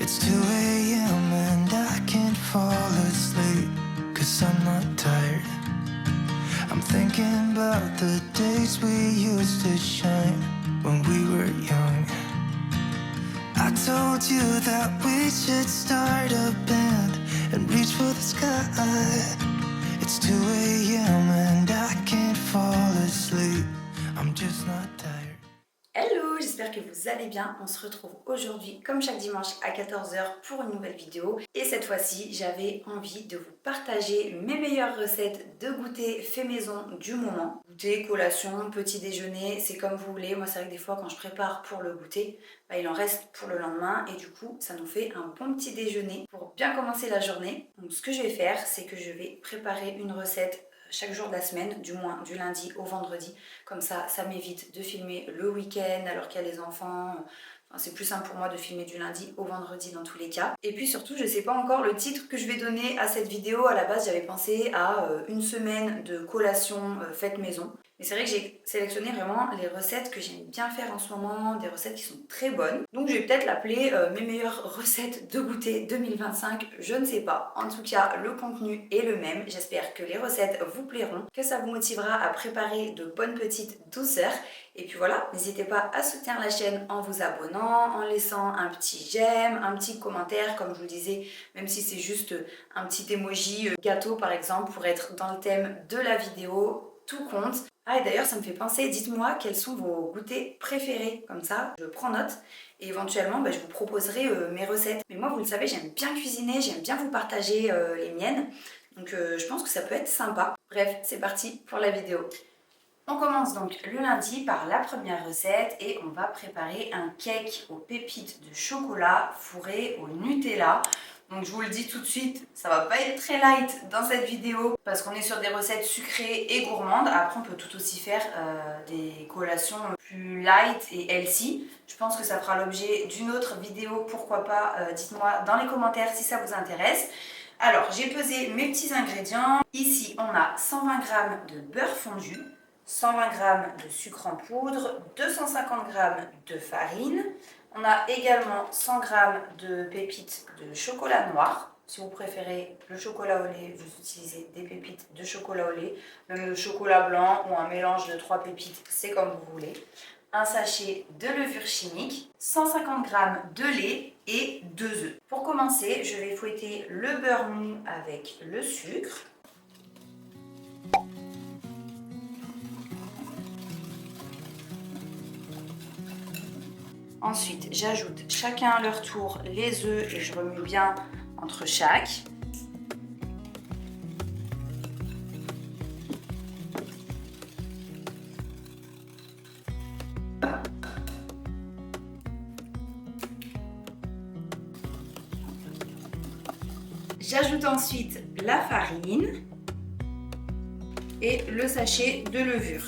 It's 2 a.m. and I can't fall asleep, 'cause I'm not tired. I'm thinking about the days we used to shine when we were young. I told you that we should start a band and reach for the sky. It's 2 a.m. and I can't fall asleep, I'm just not tired. Hello, j'espère que vous allez bien. On se retrouve aujourd'hui comme chaque dimanche à 14h pour une nouvelle vidéo. Et cette fois-ci, j'avais envie de vous partager mes meilleures recettes de goûter fait maison du moment. Goûter, collation, petit déjeuner, c'est comme vous voulez. Moi, c'est vrai que des fois, quand je prépare pour le goûter, il en reste pour le lendemain et du coup, ça nous fait un bon petit déjeuner pour bien commencer la journée. Donc, ce que je vais faire, c'est que je vais préparer une recette chaque jour de la semaine, du moins du lundi au vendredi. Comme ça m'évite de filmer le week-end alors qu'il y a les enfants. Enfin, c'est plus simple pour moi de filmer du lundi au vendredi dans tous les cas. Et puis surtout, je ne sais pas encore le titre que je vais donner à cette vidéo. À la base, j'avais pensé à une semaine de collation faite maison. Mais c'est vrai que j'ai sélectionné vraiment les recettes que j'aime bien faire en ce moment, des recettes qui sont très bonnes. Donc je vais peut-être l'appeler mes meilleures recettes de goûter 2025, je ne sais pas. En tout cas, le contenu est le même. J'espère que les recettes vous plairont, que ça vous motivera à préparer de bonnes petites douceurs. Et puis voilà, n'hésitez pas à soutenir la chaîne en vous abonnant, en laissant un petit j'aime, un petit commentaire, comme je vous le disais, même si c'est juste un petit emoji gâteau par exemple, pour être dans le thème de la vidéo. Tout compte. Ah, et d'ailleurs, ça me fait penser, dites-moi quels sont vos goûters préférés. Comme ça, je prends note et éventuellement, je vous proposerai mes recettes. Mais moi, vous le savez, j'aime bien cuisiner, j'aime bien vous partager les miennes. Donc, je pense que ça peut être sympa. Bref, c'est parti pour la vidéo. On commence donc le lundi par la première recette et on va préparer un cake aux pépites de chocolat fourré au Nutella. Donc je vous le dis tout de suite, ça va pas être très light dans cette vidéo parce qu'on est sur des recettes sucrées et gourmandes. Après on peut tout aussi faire des collations plus light et healthy. Je pense que ça fera l'objet d'une autre vidéo, pourquoi pas, dites-moi dans les commentaires si ça vous intéresse. Alors j'ai pesé mes petits ingrédients. Ici on a 120 g de beurre fondu, 120 g de sucre en poudre, 250 g de farine. On a également 100 g de pépites de chocolat noir. Si vous préférez le chocolat au lait, vous utilisez des pépites de chocolat au lait. Même le chocolat blanc ou un mélange de 3 pépites, c'est comme vous voulez. Un sachet de levure chimique, 150 g de lait et 2 œufs. Pour commencer, je vais fouetter le beurre mou avec le sucre. Ensuite, j'ajoute chacun à leur tour les œufs et je remue bien entre chaque. J'ajoute ensuite la farine et le sachet de levure.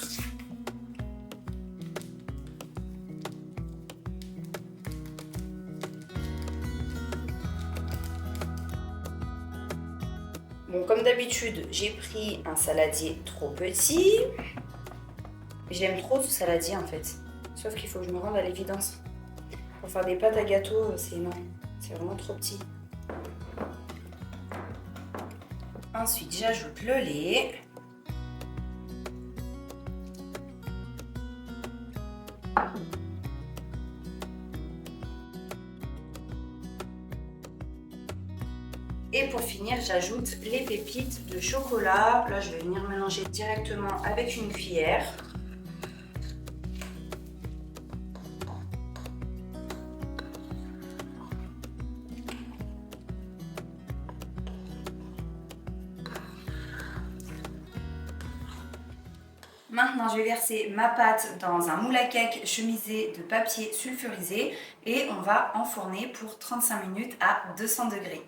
Bon, comme d'habitude, j'ai pris un saladier trop petit. J'aime trop ce saladier en fait. Sauf qu'il faut que je me rende à l'évidence. Pour faire des pâtes à gâteau, c'est énorme. C'est vraiment trop petit. Ensuite, j'ajoute le lait. Et pour finir, j'ajoute les pépites de chocolat. Là, je vais venir mélanger directement avec une cuillère. Maintenant, je vais verser ma pâte dans un moule à cake chemisé de papier sulfurisé et on va enfourner pour 35 minutes à 200 degrés.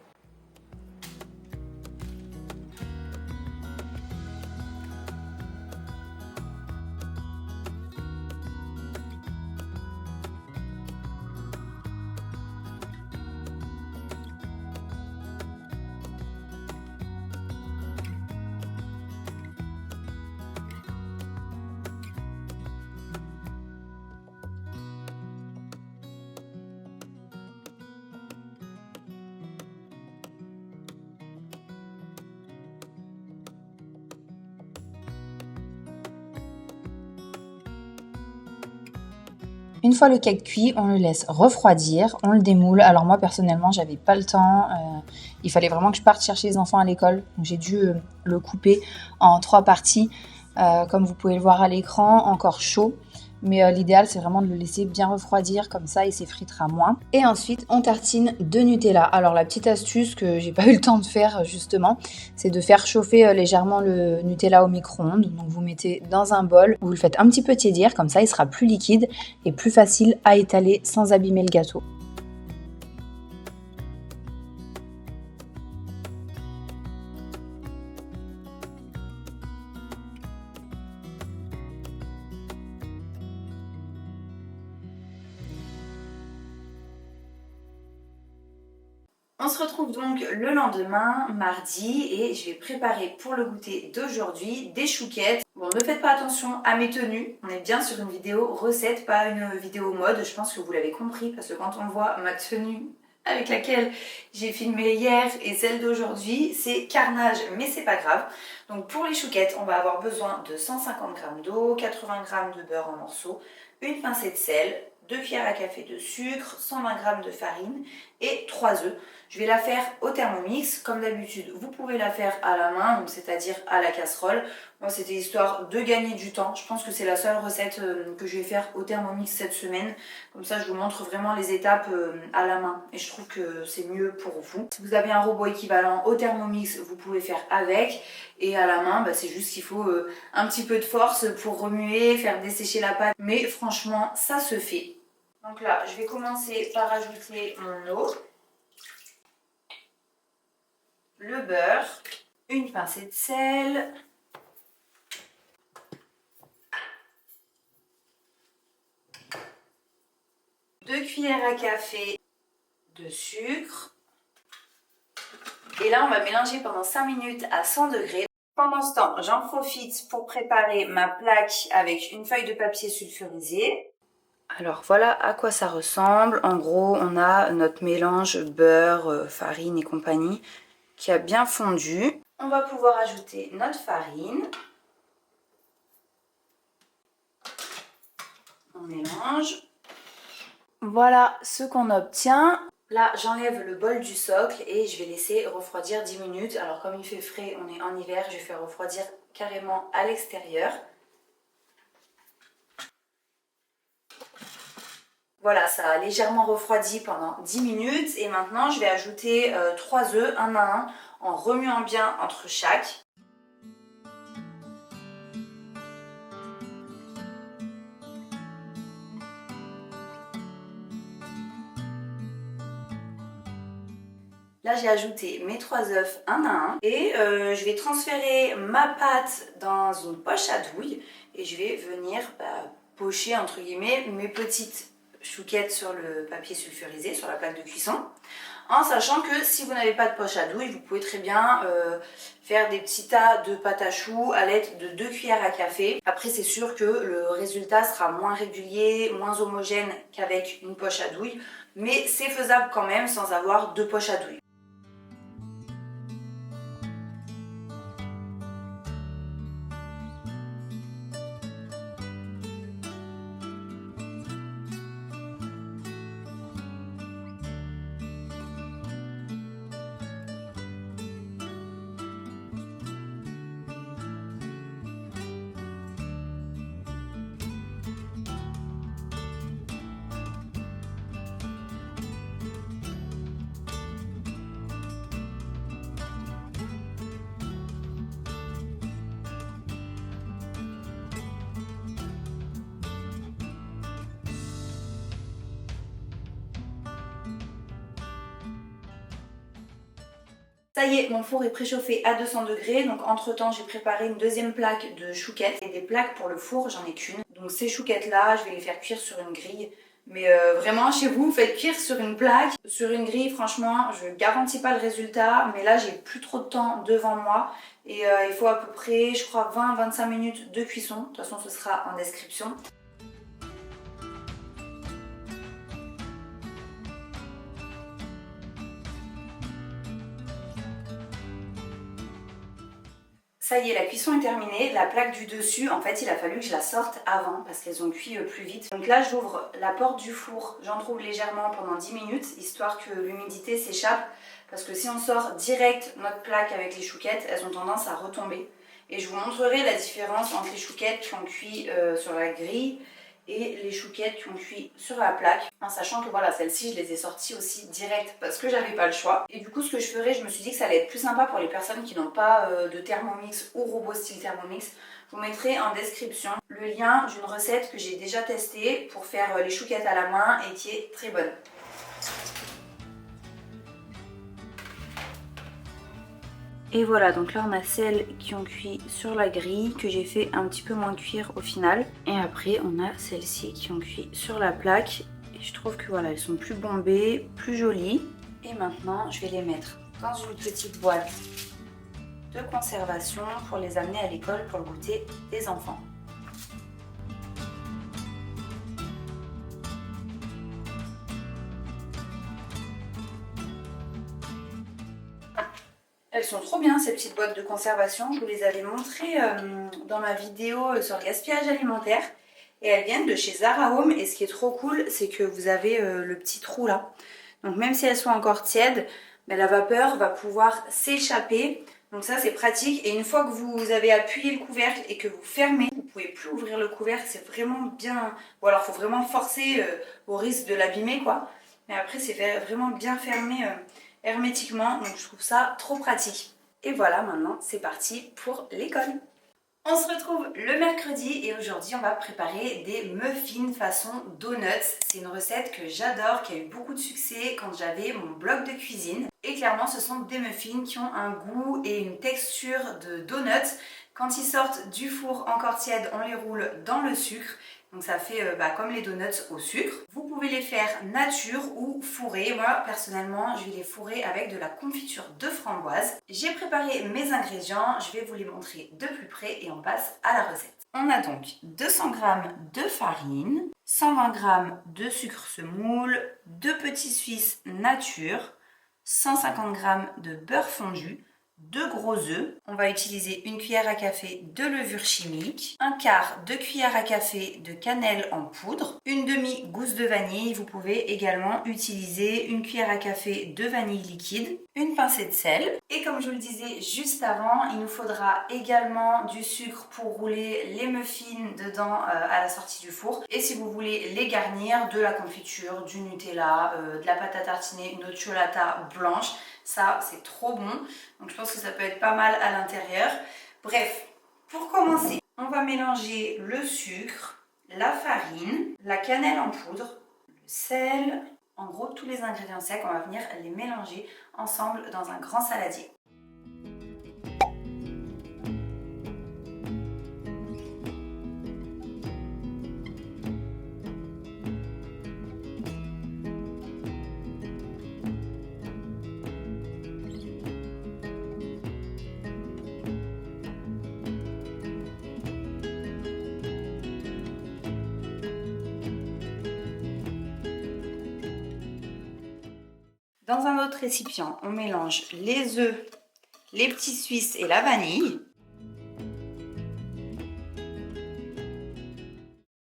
Une fois le cake cuit, on le laisse refroidir, on le démoule. Alors moi personnellement, j'avais pas le temps, il fallait vraiment que je parte chercher les enfants à l'école, donc j'ai dû le couper en 3 parties, comme vous pouvez le voir à l'écran, encore chaud. Mais l'idéal, c'est vraiment de le laisser bien refroidir, comme ça il s'effritera moins. Et ensuite, on tartine de Nutella. Alors la petite astuce que j'ai pas eu le temps de faire justement, c'est de faire chauffer légèrement le Nutella au micro-ondes. Donc vous mettez dans un bol, vous le faites un petit peu tiédir, comme ça il sera plus liquide et plus facile à étaler sans abîmer le gâteau. On se retrouve donc le lendemain, mardi, et je vais préparer pour le goûter d'aujourd'hui des chouquettes. Bon, ne faites pas attention à mes tenues, on est bien sur une vidéo recette, pas une vidéo mode, je pense que vous l'avez compris, parce que quand on voit ma tenue avec laquelle j'ai filmé hier et celle d'aujourd'hui, c'est carnage, mais c'est pas grave. Donc pour les chouquettes, on va avoir besoin de 150 g d'eau, 80 g de beurre en morceaux, une pincée de sel, 2 cuillères à café de sucre, 120 g de farine et 3 œufs. Je vais la faire au Thermomix, comme d'habitude vous pouvez la faire à la main, c'est-à-dire à la casserole. Moi c'était histoire de gagner du temps, je pense que c'est la seule recette que je vais faire au Thermomix cette semaine. Comme ça je vous montre vraiment les étapes à la main et je trouve que c'est mieux pour vous. Si vous avez un robot équivalent au Thermomix, vous pouvez faire avec, et à la main c'est juste qu'il faut un petit peu de force pour remuer, faire dessécher la pâte, mais franchement ça se fait. Donc là je vais commencer par ajouter mon eau, le beurre, une pincée de sel, deux cuillères à café de sucre. Et là, on va mélanger pendant 5 minutes à 100 degrés. Pendant ce temps, j'en profite pour préparer ma plaque avec une feuille de papier sulfurisé. Alors voilà à quoi ça ressemble. En gros, on a notre mélange beurre, farine et compagnie qui a bien fondu. On va pouvoir ajouter notre farine. On mélange. Voilà ce qu'on obtient. Là, j'enlève le bol du socle et je vais laisser refroidir 10 minutes. Alors comme il fait frais, on est en hiver, je vais faire refroidir carrément à l'extérieur. Voilà, ça a légèrement refroidi pendant 10 minutes et maintenant je vais ajouter 3 œufs un à un en remuant bien entre chaque. Là, j'ai ajouté mes 3 œufs un à un et je vais transférer ma pâte dans une poche à douille et je vais venir pocher entre guillemets mes petites chouquettes sur le papier sulfurisé, sur la plaque de cuisson, en sachant que si vous n'avez pas de poche à douille, vous pouvez très bien faire des petits tas de pâte à choux à l'aide de 2 cuillères à café. Après, c'est sûr que le résultat sera moins régulier, moins homogène qu'avec une poche à douille, mais c'est faisable quand même sans avoir 2 poches à douille. Ça y est, mon four est préchauffé à 200 degrés, donc entre temps j'ai préparé une deuxième plaque de chouquettes et des plaques pour le four, j'en ai qu'une. Donc ces chouquettes là, je vais les faire cuire sur une grille. Mais vraiment chez vous, faites cuire sur une plaque. Sur une grille, franchement, je garantis pas le résultat, mais là j'ai plus trop de temps devant moi. Et il faut à peu près, je crois, 20-25 minutes de cuisson. De toute façon, ce sera en description. Ça y est, la cuisson est terminée. La plaque du dessus, en fait, il a fallu que je la sorte avant parce qu'elles ont cuit plus vite. Donc là, j'ouvre la porte du four, j'entrouvre légèrement pendant 10 minutes, histoire que l'humidité s'échappe. Parce que si on sort direct notre plaque avec les chouquettes, elles ont tendance à retomber. Et je vous montrerai la différence entre les chouquettes qui ont cuit sur la grille et les chouquettes qui ont cuit sur la plaque, en sachant que voilà, celles-ci je les ai sorties aussi direct parce que j'avais pas le choix. Et du coup ce que je ferais, je me suis dit que ça allait être plus sympa pour les personnes qui n'ont pas de Thermomix ou robot style Thermomix. Je vous mettrai en description le lien d'une recette que j'ai déjà testée pour faire les chouquettes à la main et qui est très bonne. Et voilà, donc là on a celles qui ont cuit sur la grille, que j'ai fait un petit peu moins cuire au final. Et après on a celles-ci qui ont cuit sur la plaque. Et je trouve que voilà, elles sont plus bombées, plus jolies. Et maintenant je vais les mettre dans une petite boîte de conservation pour les amener à l'école pour le goûter des enfants. Elles sont trop bien ces petites boîtes de conservation, je vous les avais montrées dans ma vidéo sur le gaspillage alimentaire. Et elles viennent de chez Zara Home et ce qui est trop cool, c'est que vous avez le petit trou là. Donc même si elles sont encore tièdes, ben, la vapeur va pouvoir s'échapper. Donc ça c'est pratique et une fois que vous avez appuyé le couvercle et que vous fermez, vous ne pouvez plus ouvrir le couvercle, c'est vraiment bien... Ou alors il faut vraiment forcer au risque de l'abîmer quoi. Mais après c'est vraiment bien fermé hermétiquement, donc je trouve ça trop pratique. Et voilà, maintenant c'est parti pour l'école. On se retrouve le mercredi et aujourd'hui on va préparer des muffins façon donuts. C'est une recette que j'adore, qui a eu beaucoup de succès quand j'avais mon blog de cuisine. Et clairement ce sont des muffins qui ont un goût et une texture de donuts. Quand ils sortent du four encore tiède, on les roule dans le sucre. Donc ça fait comme les donuts au sucre. Vous pouvez les faire nature ou fourrés. Moi personnellement je vais les fourrer avec de la confiture de framboise. J'ai préparé mes ingrédients, je vais vous les montrer de plus près et on passe à la recette. On a donc 200 g de farine, 120 g de sucre semoule, 2 petits Suisses nature, 150 g de beurre fondu, 2 gros œufs, on va utiliser une cuillère à café de levure chimique, un quart de cuillère à café de cannelle en poudre, une demi-gousse de vanille, vous pouvez également utiliser une cuillère à café de vanille liquide, une pincée de sel. Et comme je vous le disais juste avant, il nous faudra également du sucre pour rouler les muffins dedans à la sortie du four. Et si vous voulez les garnir, de la confiture, du Nutella, de la pâte à tartiner, une nocciolata blanche. Ça, c'est trop bon. Donc, je pense que ça peut être pas mal à l'intérieur. Bref, pour commencer, on va mélanger le sucre, la farine, la cannelle en poudre, le sel. En gros, tous les ingrédients secs, on va venir les mélanger ensemble dans un grand saladier. Dans un autre récipient, on mélange les œufs, les petits Suisses et la vanille.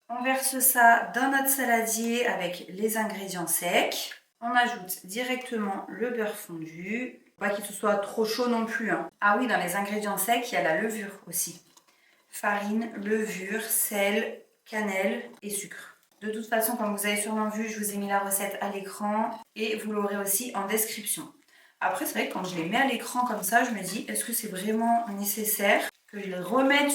On verse ça dans notre saladier avec les ingrédients secs. On ajoute directement le beurre fondu. Pas qu'il soit trop chaud non plus. Ah oui, dans les ingrédients secs, il y a la levure aussi. Farine, levure, sel, cannelle et sucre. De toute façon, comme vous avez sûrement vu, je vous ai mis la recette à l'écran et vous l'aurez aussi en description. Après, c'est vrai que quand je les mets à l'écran comme ça, je me dis, est-ce que c'est vraiment nécessaire que je les remette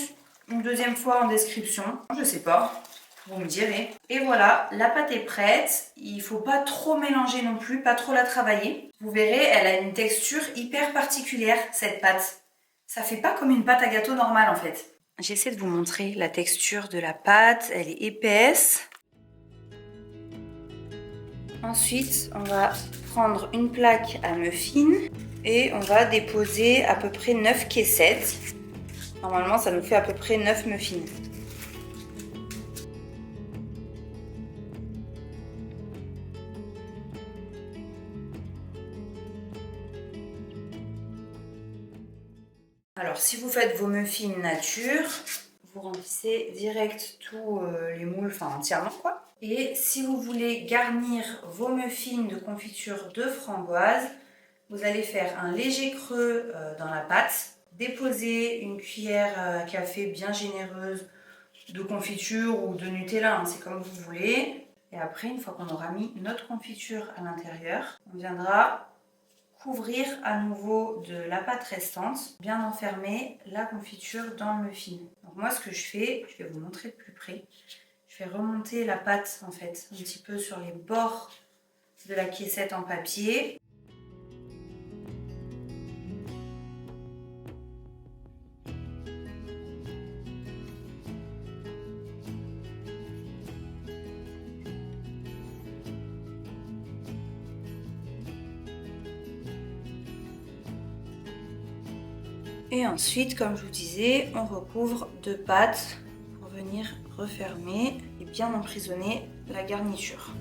une deuxième fois en description? Je sais pas, vous me direz. Et voilà, la pâte est prête. Il ne faut pas trop mélanger non plus, pas trop la travailler. Vous verrez, elle a une texture hyper particulière, cette pâte. Ça fait pas comme une pâte à gâteau normale en fait. J'essaie de vous montrer la texture de la pâte, elle est épaisse. Ensuite, on va prendre une plaque à muffins et on va déposer à peu près 9 caissettes. Normalement, ça nous fait à peu près 9 muffins. Alors si vous faites vos muffins nature, vous remplissez direct tous les moules, enfin entièrement quoi. Et si vous voulez garnir vos muffins de confiture de framboise, vous allez faire un léger creux dans la pâte, déposer une cuillère à café bien généreuse de confiture ou de Nutella, hein, c'est comme vous voulez. Et après, une fois qu'on aura mis notre confiture à l'intérieur, on viendra couvrir à nouveau de la pâte restante, bien enfermer la confiture dans le muffin. Donc moi, ce que je fais, je vais vous montrer de plus près. Je vais remonter la pâte en fait un petit peu sur les bords de la caissette en papier. Et ensuite, comme je vous disais, on recouvre de pâte pour venir refermer et bien emprisonner la garniture.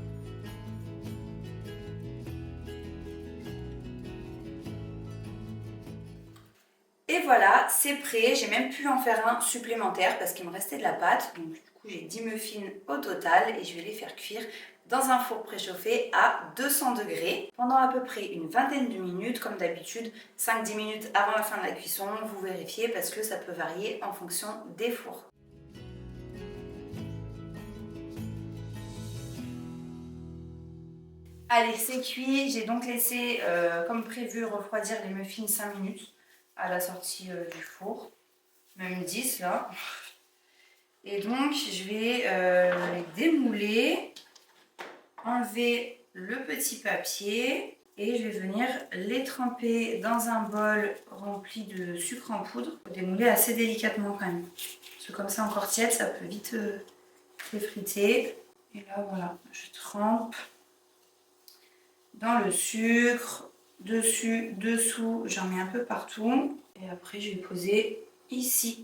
Et voilà, c'est prêt. J'ai même pu en faire un supplémentaire parce qu'il me restait de la pâte. Donc du coup, j'ai 10 muffins au total et je vais les faire cuire dans un four préchauffé à 200 degrés pendant à peu près une vingtaine de minutes. Comme d'habitude, 5-10 minutes avant la fin de la cuisson, vous vérifiez parce que ça peut varier en fonction des fours. Allez, c'est cuit. J'ai donc laissé, comme prévu, refroidir les muffins 5 minutes à la sortie du four. Même 10 là. Et donc, je vais les démouler, enlever le petit papier et je vais venir les tremper dans un bol rempli de sucre en poudre. Il faut démouler assez délicatement quand même. Parce que comme c'est encore tiède, ça peut vite s'effriter. Et là, voilà, je trempe dans le sucre, dessus, dessous, j'en mets un peu partout. Et après, je vais poser ici.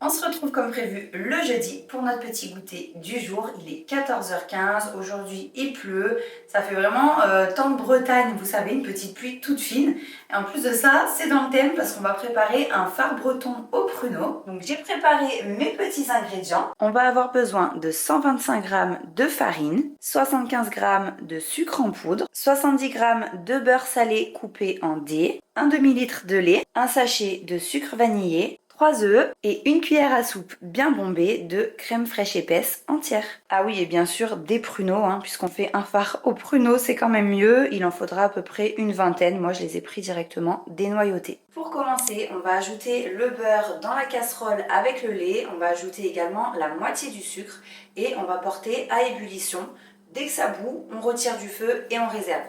On se retrouve comme prévu le jeudi pour notre petit goûter du jour. Il est 14h15, aujourd'hui il pleut, ça fait vraiment temps de Bretagne, vous savez, une petite pluie toute fine. Et en plus de ça, c'est dans le thème parce qu'on va préparer un phare breton au pruneau. Donc j'ai préparé mes petits ingrédients. On va avoir besoin de 125 g de farine, 75 g de sucre en poudre, 70 g de beurre salé coupé en dés, un demi-litre de lait, un sachet de sucre vanillé, 3 œufs et une cuillère à soupe bien bombée de crème fraîche épaisse entière. Ah oui, et bien sûr des pruneaux, hein, puisqu'on fait un phare au pruneau, c'est quand même mieux. Il en faudra à peu près une vingtaine. Moi, je les ai pris directement dénoyautés. Pour commencer, on va ajouter le beurre dans la casserole avec le lait. On va ajouter également la moitié du sucre et on va porter à ébullition. Dès que ça bout, on retire du feu et on réserve.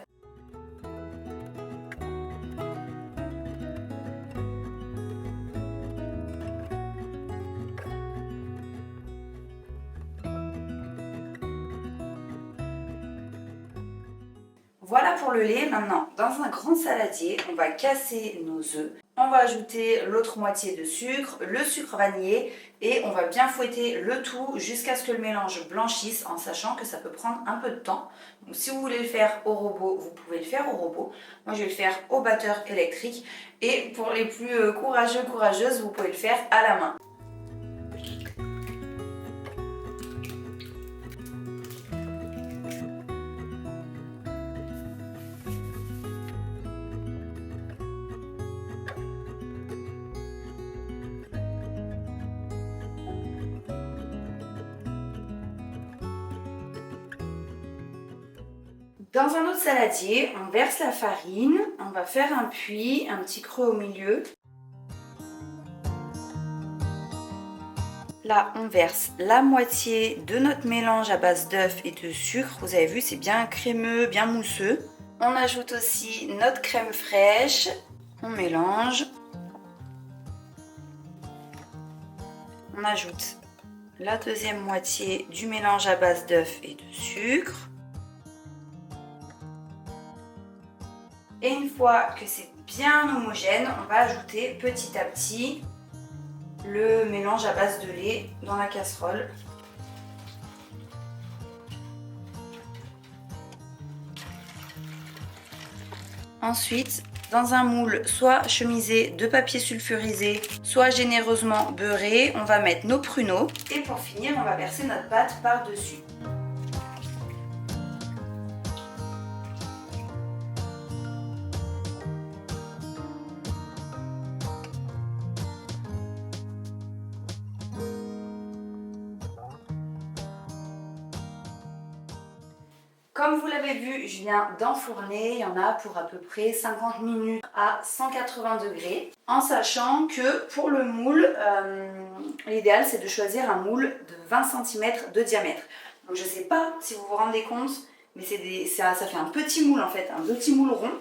Voilà pour le lait. Maintenant, dans un grand saladier, on va casser nos œufs. On va ajouter l'autre moitié de sucre, le sucre vanillé et on va bien fouetter le tout jusqu'à ce que le mélange blanchisse en sachant que ça peut prendre un peu de temps. Donc si vous voulez le faire au robot, vous pouvez le faire au robot. Moi, je vais le faire au batteur électrique et pour les plus courageuses, vous pouvez le faire à la main. Dans un autre saladier, on verse la farine, on va faire un puits, un petit creux au milieu. Là, on verse la moitié de notre mélange à base d'œufs et de sucre. Vous avez vu, c'est bien crémeux, bien mousseux. On ajoute aussi notre crème fraîche. On mélange. On ajoute la deuxième moitié du mélange à base d'œufs et de sucre. Et une fois que c'est bien homogène, on va ajouter petit à petit le mélange à base de lait dans la casserole. Ensuite, dans un moule soit chemisé de papier sulfurisé, soit généreusement beurré, on va mettre nos pruneaux. Et pour finir, on va verser notre pâte par-dessus. Comme vous l'avez vu, je viens d'enfourner, il y en a pour à peu près 50 minutes à 180 degrés. En sachant que pour le moule, l'idéal c'est de choisir un moule de 20 cm de diamètre. Donc je ne sais pas si vous vous rendez compte, mais ça fait un petit moule en fait, un petit moule rond.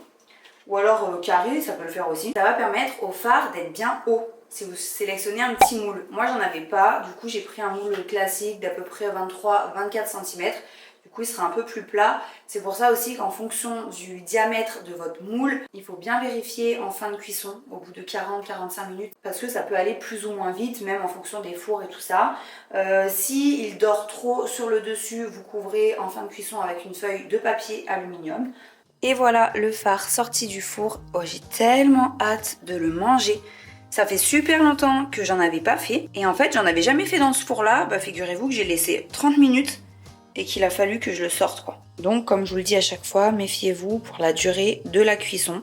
Ou alors carré, ça peut le faire aussi. Ça va permettre au phare d'être bien haut si vous sélectionnez un petit moule. Moi j'en avais pas, du coup j'ai pris un moule classique d'à peu près 23-24 cm. Du coup il sera un peu plus plat. C'est pour ça aussi qu'en fonction du diamètre de votre moule, il faut bien vérifier en fin de cuisson, au bout de 40-45 minutes, parce que ça peut aller plus ou moins vite, même en fonction des fours et tout ça. Si il dort trop sur le dessus, vous couvrez en fin de cuisson avec une feuille de papier aluminium. Et voilà le phare sorti du four. Oh, j'ai tellement hâte de le manger. Ça fait super longtemps que j'en avais pas fait. Et en fait, j'en avais jamais fait dans ce four-là. Bah, figurez-vous que j'ai laissé 30 minutes et qu'il a fallu que je le sorte, quoi. Donc, comme je vous le dis à chaque fois, méfiez-vous pour la durée de la cuisson.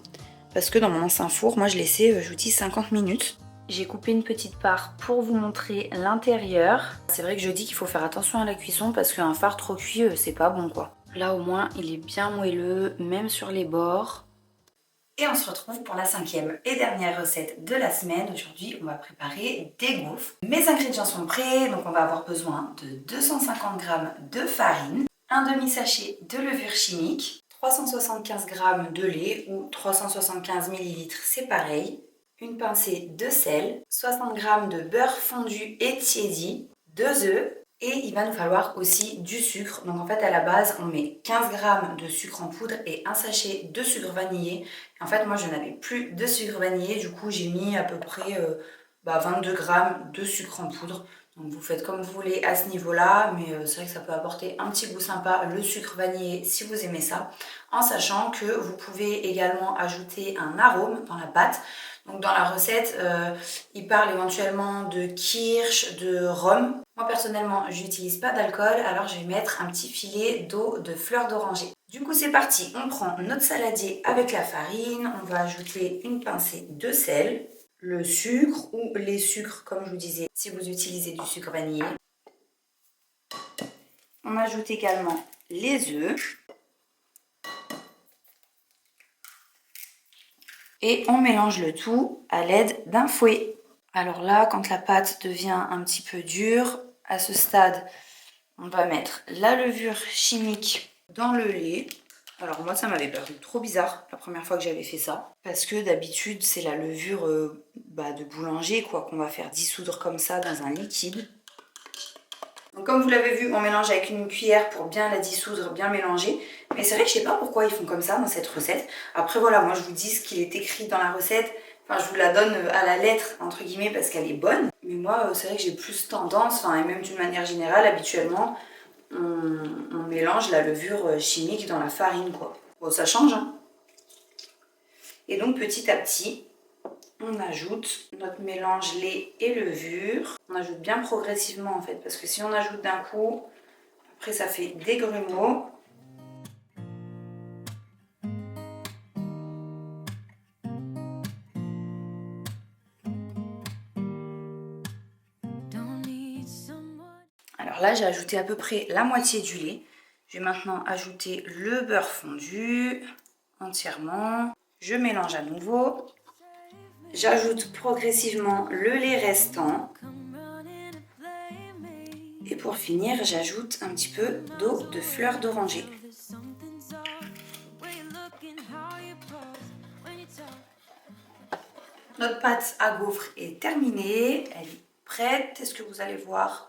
Parce que dans mon ancien four, moi, je laissais, je vous dis, 50 minutes. J'ai coupé une petite part pour vous montrer l'intérieur. C'est vrai que je dis qu'il faut faire attention à la cuisson parce qu'un phare trop cuit, c'est pas bon, quoi. Là, au moins, il est bien moelleux, même sur les bords. Et on se retrouve pour la 5e et dernière recette de la semaine. Aujourd'hui, on va préparer des gaufres. Mes ingrédients sont prêts, donc on va avoir besoin de 250 g de farine, un demi-sachet de levure chimique, 375 g de lait ou 375 ml, c'est pareil, une pincée de sel, 60 g de beurre fondu et tiédi, 2 œufs, et il va nous falloir aussi du sucre. Donc en fait à la base on met 15 g de sucre en poudre et un sachet de sucre vanillé. En fait moi je n'avais plus de sucre vanillé, du coup j'ai mis à peu près 22 g de sucre en poudre. Donc vous faites comme vous voulez à ce niveau-là, mais c'est vrai que ça peut apporter un petit goût sympa, le sucre vanillé si vous aimez ça. En sachant que vous pouvez également ajouter un arôme dans la pâte. Donc dans la recette, il parle éventuellement de kirsch, de rhum. Moi personnellement, je n'utilise pas d'alcool, alors je vais mettre un petit filet d'eau de fleur d'oranger. Du coup c'est parti, on prend notre saladier avec la farine, on va ajouter une pincée de sel, le sucre ou les sucres comme je vous disais si vous utilisez du sucre vanillé. On ajoute également les œufs. Et on mélange le tout à l'aide d'un fouet. Alors là, quand la pâte devient un petit peu dure, à ce stade, on va mettre la levure chimique dans le lait. Alors moi, ça m'avait paru trop bizarre la première fois que j'avais fait ça. Parce que d'habitude, c'est la levure de boulanger quoi, qu'on va faire dissoudre comme ça dans un liquide. Donc comme vous l'avez vu, on mélange avec une cuillère pour bien la dissoudre, bien mélanger. Mais c'est vrai que je sais pas pourquoi ils font comme ça dans cette recette. Après voilà, moi je vous dis ce qu'il est écrit dans la recette. Enfin je vous la donne à la lettre entre guillemets parce qu'elle est bonne. Mais moi c'est vrai que j'ai plus tendance, et même d'une manière générale habituellement, on mélange la levure chimique dans la farine quoi. Bon ça change hein. Et donc petit à petit, on ajoute notre mélange lait et levure. On ajoute bien progressivement en fait, parce que si on ajoute d'un coup, après ça fait des grumeaux. Alors là, j'ai ajouté à peu près la moitié du lait. Je vais maintenant ajouter le beurre fondu entièrement. Je mélange à nouveau. J'ajoute progressivement le lait restant. Et pour finir, j'ajoute un petit peu d'eau de fleur d'oranger. Notre pâte à gaufres est terminée, elle est prête. Est-ce que vous allez voir?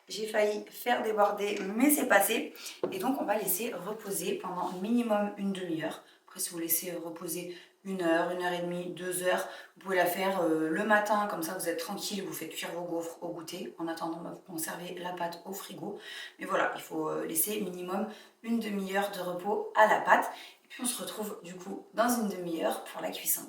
J'ai failli faire déborder, mais c'est passé. Et donc on va laisser reposer pendant minimum une demi-heure. Après, si vous laissez reposer 1 heure, 1 heure et demie, 2 heures, vous pouvez la faire le matin, comme ça vous êtes tranquille, vous faites cuire vos gaufres au goûter. En attendant, vous conservez la pâte au frigo. Mais voilà, il faut laisser minimum une demi-heure de repos à la pâte. Et puis on se retrouve du coup dans une demi-heure pour la cuisson.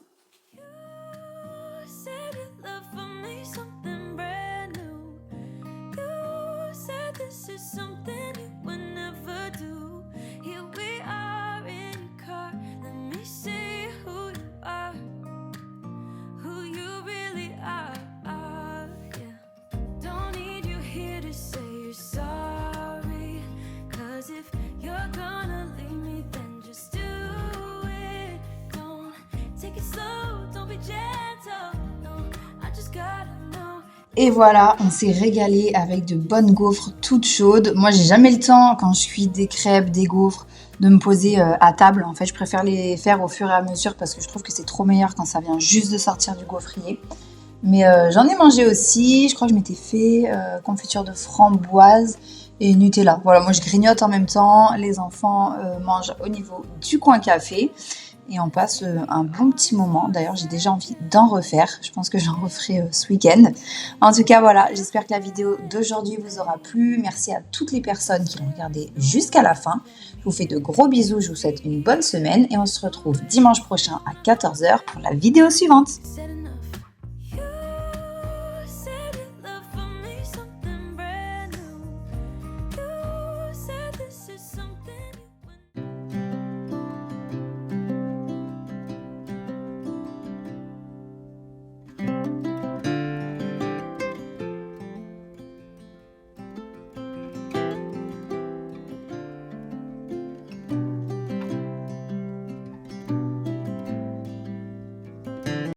Et voilà, on s'est régalé avec de bonnes gaufres toutes chaudes. Moi, j'ai jamais le temps, quand je cuis des crêpes, des gaufres, de me poser à table. En fait, je préfère les faire au fur et à mesure parce que je trouve que c'est trop meilleur quand ça vient juste de sortir du gaufrier. Mais j'en ai mangé aussi. Je crois que je m'étais fait confiture de framboise et Nutella. Voilà, moi je grignote en même temps. Les enfants mangent au niveau du coin café. Et on passe un bon petit moment. D'ailleurs, j'ai déjà envie d'en refaire. Je pense que j'en referai ce week-end. En tout cas, voilà, j'espère que la vidéo d'aujourd'hui vous aura plu. Merci à toutes les personnes qui l'ont regardée jusqu'à la fin. Je vous fais de gros bisous. Je vous souhaite une bonne semaine. Et on se retrouve dimanche prochain à 14h pour la vidéo suivante.